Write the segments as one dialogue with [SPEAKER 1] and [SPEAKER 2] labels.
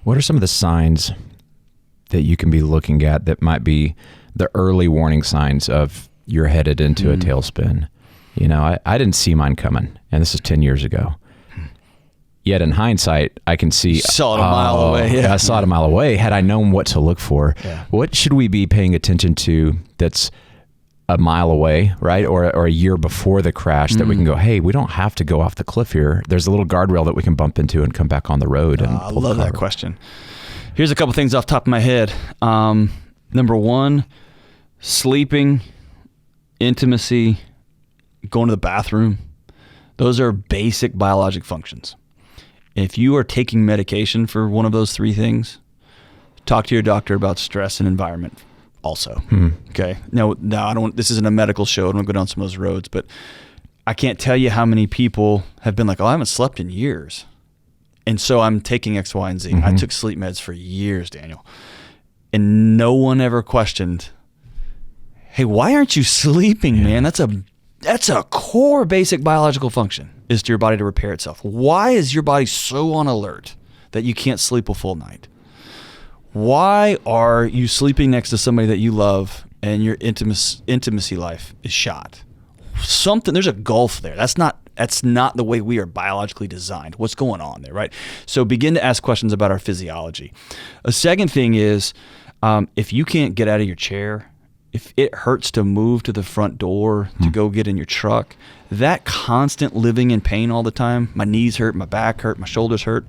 [SPEAKER 1] What are some of the signs that you can be looking at that might be the early warning signs of you're headed into a tailspin? You know, I didn't see mine coming, and this is 10 years ago. Yet in hindsight, I can see...
[SPEAKER 2] You saw it a mile away.
[SPEAKER 1] Yeah, I saw it a mile away. Had I known what to look for,
[SPEAKER 2] Yeah.
[SPEAKER 1] what should we be paying attention to that's a mile away, right? Or a year before the crash that we can go, hey, we don't have to go off the cliff here. There's a little guardrail that we can bump into and come back on the road. And
[SPEAKER 2] I love that question. Here's a couple things off the top of my head. Number one, sleeping, intimacy, going to the bathroom. Those are basic biologic functions. If you are taking medication for one of those three things, talk to your doctor about stress and environment also. Okay. Now I don't, this isn't a medical show. I don't go down some of those roads, but I can't tell you how many people have been like, oh, I haven't slept in years. And so I'm taking X, Y, and Z. I took sleep meds for years, Daniel. And no one ever questioned, hey, why aren't you sleeping, man? That's a core basic biological function, is to your body to repair itself. Why is your body so on alert that you can't sleep a full night? Why are you sleeping next to somebody that you love and your intimacy life is shot? There's a gulf there. That's not the way we are biologically designed. What's going on there, right? So begin to ask questions about our physiology. A second thing is, if you can't get out of your chair, if it hurts to move to the front door to go get in your truck, that constant living in pain all the time, my knees hurt, my back hurt, my shoulders hurt,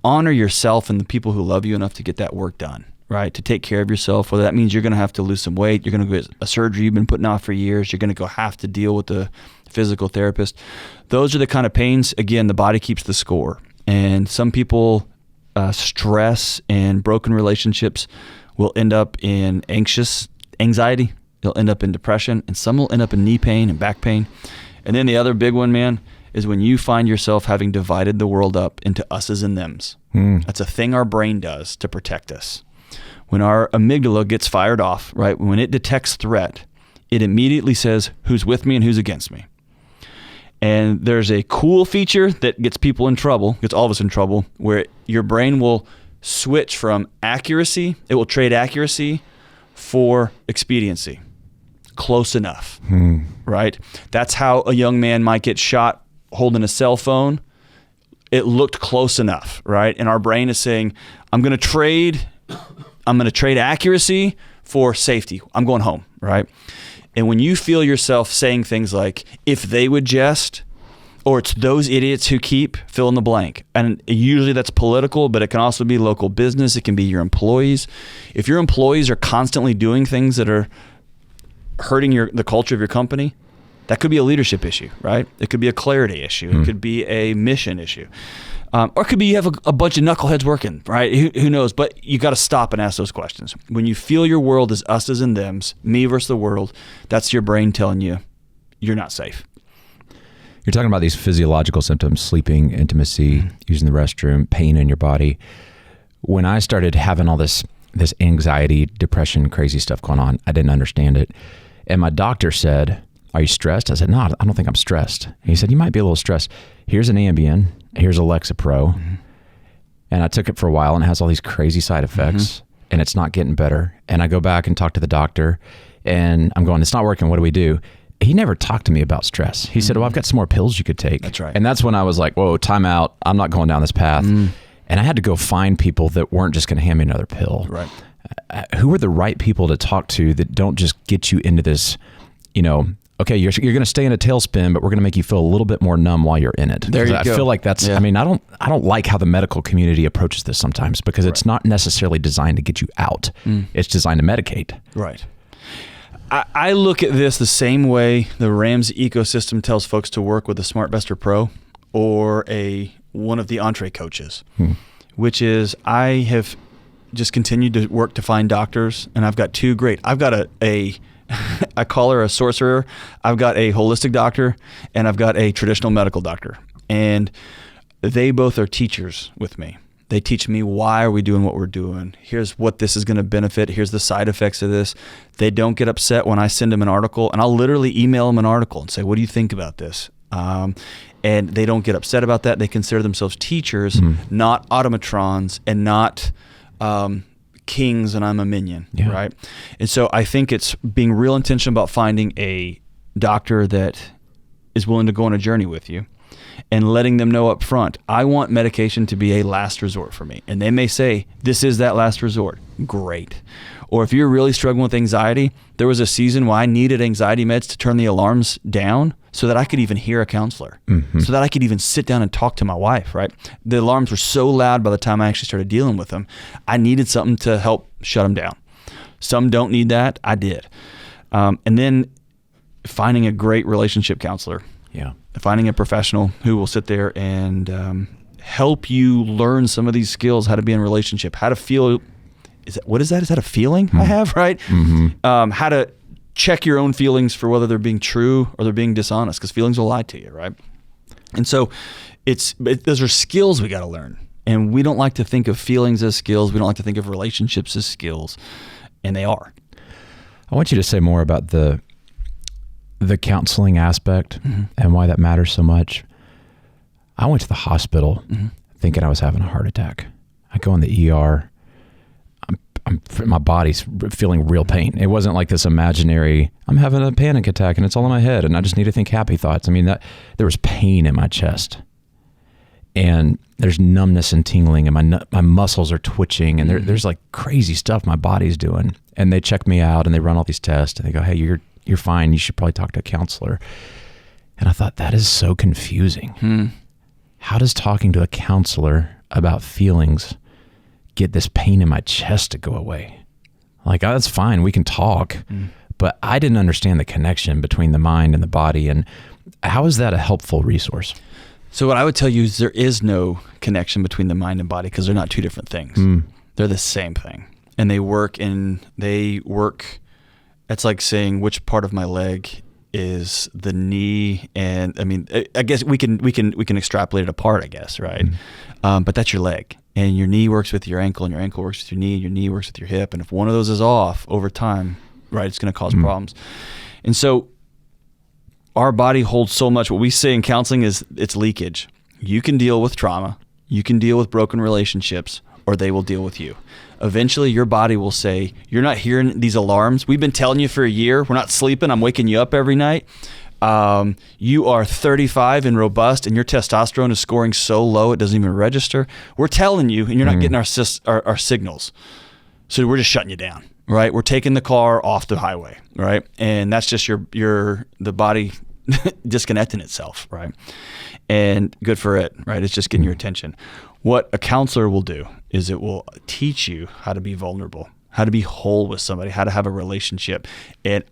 [SPEAKER 2] honor yourself and the people who love you enough to get that work done, right? To take care of yourself, whether that means you're going to have to lose some weight, you're going to get a surgery you've been putting off for years, you're going to go have to deal with the physical therapist. Those are the kind of pains, again, the body keeps the score. And some people, stress and broken relationships will end up in anxiety, they'll end up in depression, and some will end up in knee pain and back pain. And then the other big one, man, is when you find yourself having divided the world up into us's and them's. That's a thing our brain does to protect us. When our amygdala gets fired off, right, when it detects threat, it immediately says who's with me and who's against me. And there's a cool feature that gets people in trouble, gets all of us in trouble, where your brain will switch from accuracy, it will trade accuracy for expediency. Close enough, right? That's how a young man might get shot holding a cell phone. It looked close enough, right? And our brain is saying, I'm going to trade accuracy for safety. I'm going home, right? And when you feel yourself saying things like, if they would just, or it's those idiots who keep, fill in the blank. And usually that's political, but it can also be local business. It can be your employees. If your employees are constantly doing things that are hurting the culture of your company, that could be a leadership issue, right? It could be a clarity issue. It could be a mission issue. Or it could be you have a bunch of knuckleheads working, right? Who knows? But you got to stop and ask those questions. When you feel your world is us's and them's, me versus the world, that's your brain telling you you're not safe.
[SPEAKER 1] You're talking about these physiological symptoms, sleeping, intimacy, using the restroom, pain in your body. When I started having all this anxiety, depression, crazy stuff going on, I didn't understand it. And my doctor said, are you stressed? I said, no, I don't think I'm stressed. And he said, you might be a little stressed. Here's an Ambien. Here's a Lexapro. And I took it for a while and it has all these crazy side effects and it's not getting better. And I go back and talk to the doctor and I'm going, it's not working. What do we do? He never talked to me about stress. He said, well, I've got some more pills you could take.
[SPEAKER 2] That's right.
[SPEAKER 1] And that's when I was like, whoa, time out. I'm not going down this path. And I had to go find people that weren't just going to hand me another pill.
[SPEAKER 2] Right.
[SPEAKER 1] Who are the right people to talk to that don't just get you into this, okay, you're going to stay in a tailspin, but we're going to make you feel a little bit more numb while you're in it.
[SPEAKER 2] There you go.
[SPEAKER 1] I feel like that's, I don't like how the medical community approaches this sometimes because it's not necessarily designed to get you out. It's designed to medicate.
[SPEAKER 2] Right. I look at this the same way the Ramsey ecosystem tells folks to work with a SmartVestor Pro or one of the Entre coaches, which is I have just continued to work to find doctors, and I've got two great. I've got I call her a sorcerer. I've got a holistic doctor, and I've got a traditional medical doctor, and they both are teachers with me. They teach me, why are we doing what we're doing? Here's what this is going to benefit. Here's the side effects of this. They don't get upset when I send them an article, and I'll literally email them an article and say, what do you think about this? And they don't get upset about that. They consider themselves teachers, not automatrons, and not kings and I'm a minion, right? And so I think it's being real intentional about finding a doctor that is willing to go on a journey with you and letting them know up front, I want medication to be a last resort for me. And they may say, this is that last resort. Great. Or if you're really struggling with anxiety, there was a season where I needed anxiety meds to turn the alarms down so that I could even hear a counselor, so that I could even sit down and talk to my wife, right? The alarms were so loud by the time I actually started dealing with them. I needed something to help shut them down. Some don't need that. I did. And then finding a great relationship counselor.
[SPEAKER 1] Yeah.
[SPEAKER 2] Finding a professional who will sit there and help you learn some of these skills, how to be in a relationship, how to feel. What is that? Is that a feeling I have, right? How to check your own feelings for whether they're being true or they're being dishonest, because feelings will lie to you, right? And so those are skills we got to learn. And we don't like to think of feelings as skills. We don't like to think of relationships as skills, and they are.
[SPEAKER 1] I want you to say more about the counseling aspect and why that matters so much. I went to the hospital thinking I was having a heart attack. I go in the ER. My body's feeling real pain. It wasn't like this imaginary, I'm having a panic attack and it's all in my head and I just need to think happy thoughts. I mean, there was pain in my chest and there's numbness and tingling and my muscles are twitching and there's like crazy stuff my body's doing. And they check me out and they run all these tests and they go, hey, you're fine. You should probably talk to a counselor. And I thought, that is so confusing. How does talking to a counselor about feelings get this pain in my chest to go away? Like, oh, that's fine. We can talk. But I didn't understand the connection between the mind and the body. And how is that a helpful resource?
[SPEAKER 2] So what I would tell you is there is no connection between the mind and body because they're not two different things. They're the same thing. And they work. It's like saying which part of my leg is the knee. And I mean, I guess we can extrapolate it apart, I guess, right? But that's your leg. And your knee works with your ankle, and your ankle works with your knee, and your knee works with your hip. And if one of those is off over time, right, it's going to cause problems. And so our body holds so much. What we say in counseling is it's leakage. You can deal with trauma. You can deal with broken relationships, or they will deal with you. Eventually, your body will say, you're not hearing these alarms. We've been telling you for a year. We're not sleeping. I'm waking you up every night. You are 35 and robust and your testosterone is scoring so low it doesn't even register. We're telling you and you're not getting our signals. So we're just shutting you down, right? We're taking the car off the highway, right? And that's just the body disconnecting itself, right? And good for it, right? It's just getting your attention. What a counselor will do is it will teach you how to be vulnerable, how to be whole with somebody, how to have a relationship. And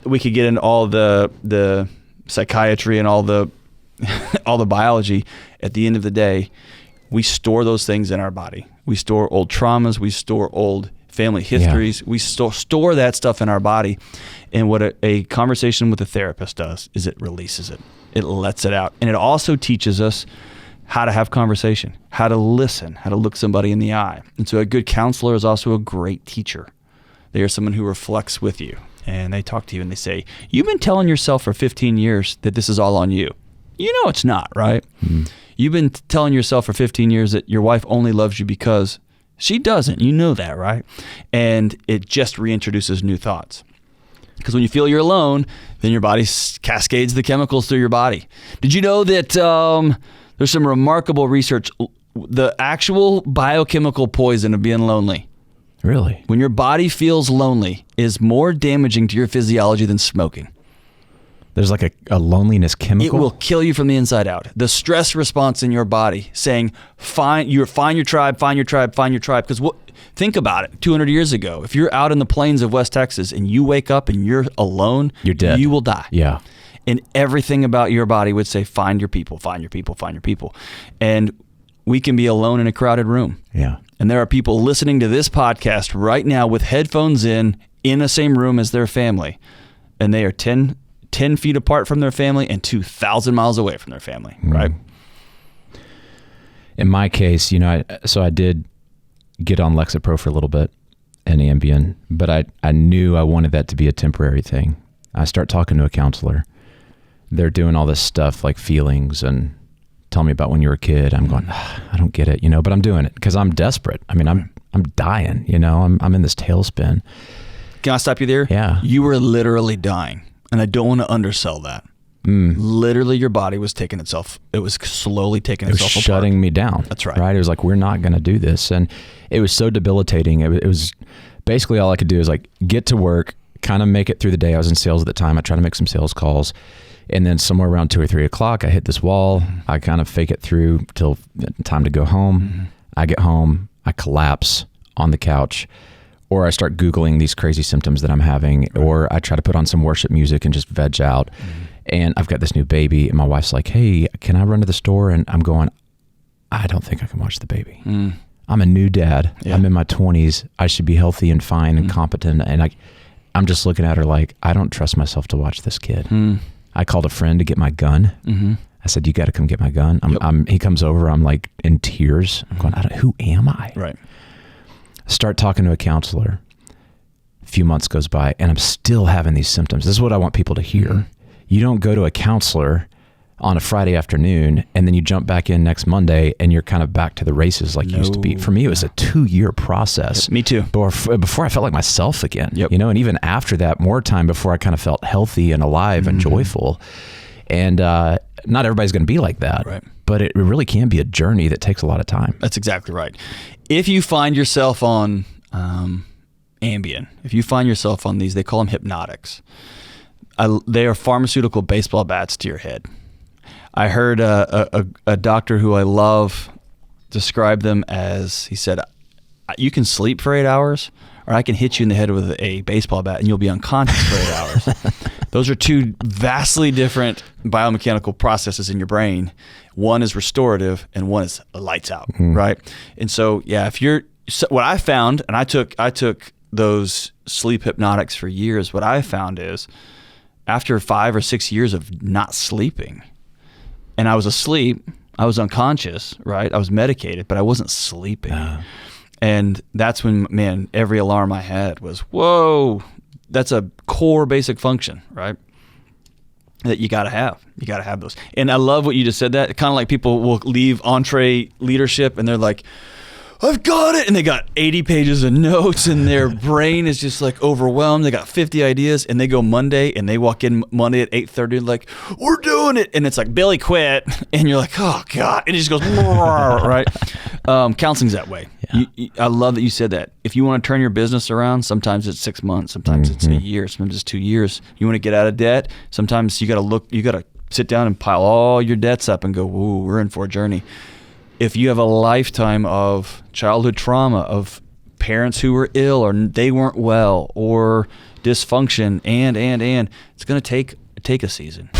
[SPEAKER 2] we could get into all the psychiatry and all the biology. At the end of the day, we store those things in our body. We store old traumas. We store old family histories. We store that stuff in our body. And what a conversation with a therapist does is it releases it. It lets it out. And it also teaches us how to have conversation, how to listen, how to look somebody in the eye. And so a good counselor is also a great teacher. They are someone who reflects with you. And they talk to you and they say, you've been telling yourself for 15 years that this is all on you. You know it's not, right? You've been telling yourself for 15 years that your wife only loves you because she doesn't. You know that, right? And it just reintroduces new thoughts. Because when you feel you're alone, then your body cascades the chemicals through your body. Did you know that there's some remarkable research, the actual biochemical poison of being lonely?
[SPEAKER 1] Really?
[SPEAKER 2] When your body feels lonely is more damaging to your physiology than smoking.
[SPEAKER 1] There's like a loneliness chemical?
[SPEAKER 2] It will kill you from the inside out. The stress response in your body saying, find your tribe. Because think about it, 200 years ago, if you're out in the plains of West Texas and you wake up and you're alone,
[SPEAKER 1] you're dead.
[SPEAKER 2] You will die.
[SPEAKER 1] Yeah.
[SPEAKER 2] And everything about your body would say, find your people, find your people, find your people. And we can be alone in a crowded room.
[SPEAKER 1] Yeah.
[SPEAKER 2] And there are people listening to this podcast right now with headphones in the same room as their family. And they are 10 feet apart from their family and 2,000 miles away from their family, right?
[SPEAKER 1] In my case, I did get on Lexapro for a little bit and Ambien, but I knew I wanted that to be a temporary thing. I start talking to a counselor. they're doing all this stuff like feelings and tell me about when you were a kid. I'm going, I don't get it, but I'm doing it because I'm desperate. I mean, I'm dying, I'm in this tailspin.
[SPEAKER 2] Can I stop you there?
[SPEAKER 1] Yeah.
[SPEAKER 2] You were literally dying, and I don't want to undersell that. Literally, your body was it was slowly taking itself apart. It was
[SPEAKER 1] shutting me down.
[SPEAKER 2] That's right.
[SPEAKER 1] Right? It was like, we're not going to do this. And it was so debilitating. It was basically all I could do is like get to work, kind of make it through the day. I was in sales at the time. I tried to make some sales calls. And then somewhere around 2 or 3 o'clock, I hit this wall. I kind of fake it through till time to go home. I get home, I collapse on the couch, or I start Googling these crazy symptoms that I'm having, or I try to put on some worship music and just veg out. And I've got this new baby, and my wife's like, hey, can I run to the store? And I'm going, I don't think I can watch the baby. I'm a new dad. Yeah. I'm in my 20s. I should be healthy and fine and competent. And I'm just looking at her like, I don't trust myself to watch this kid. I called a friend to get my gun. I said, you got to come get my gun. He comes over. I'm like in tears. I'm going, who am I?
[SPEAKER 2] Right.
[SPEAKER 1] Start talking to a counselor. A few months goes by, and I'm still having these symptoms. This is what I want people to hear. You don't go to a counselor on a Friday afternoon, and then you jump back in next Monday, and you're kind of back to the races like you used to be. For me, it was a 2-year process.
[SPEAKER 2] Me too.
[SPEAKER 1] Before I felt like myself again, and even after that, more time before I kind of felt healthy and alive and joyful. And not everybody's going to be like that, but it really can be a journey that takes a lot of time.
[SPEAKER 2] That's exactly right. If you find yourself on Ambien, if you find yourself on these, they call them hypnotics. They are pharmaceutical baseball bats to your head. I heard a doctor who I love describe them as, he said, you can sleep for 8 hours, or I can hit you in the head with a baseball bat and you'll be unconscious for 8 hours. Those are two vastly different biomechanical processes in your brain. One is restorative and one is lights out, right? And so, what I found, and I took those sleep hypnotics for years, what I found is after 5 or 6 years of not sleeping, and I was asleep, I was unconscious, right? I was medicated, but I wasn't sleeping. And that's when, man, every alarm I had was, whoa, that's a core basic function, right? That you got to have. You got to have those. And I love what you just said that. Kind of like people will leave EntreLeadership and they're like, I've got it. And they got 80 pages of notes and their brain is just like overwhelmed. They got 50 ideas and they go Monday and they walk in Monday at 8:30 like, we're doing it. And it's like, Billy quit. And you're like, oh God. And it just goes, right? Counseling's that way. Yeah. I love that you said that. If you want to turn your business around, sometimes it's 6 months, sometimes it's a year, sometimes it's 2 years. You want to get out of debt, sometimes you got to sit down and pile all your debts up and go, whoa, we're in for a journey. If you have a lifetime of childhood trauma, of parents who were ill or they weren't well, or dysfunction, and it's going to take a season.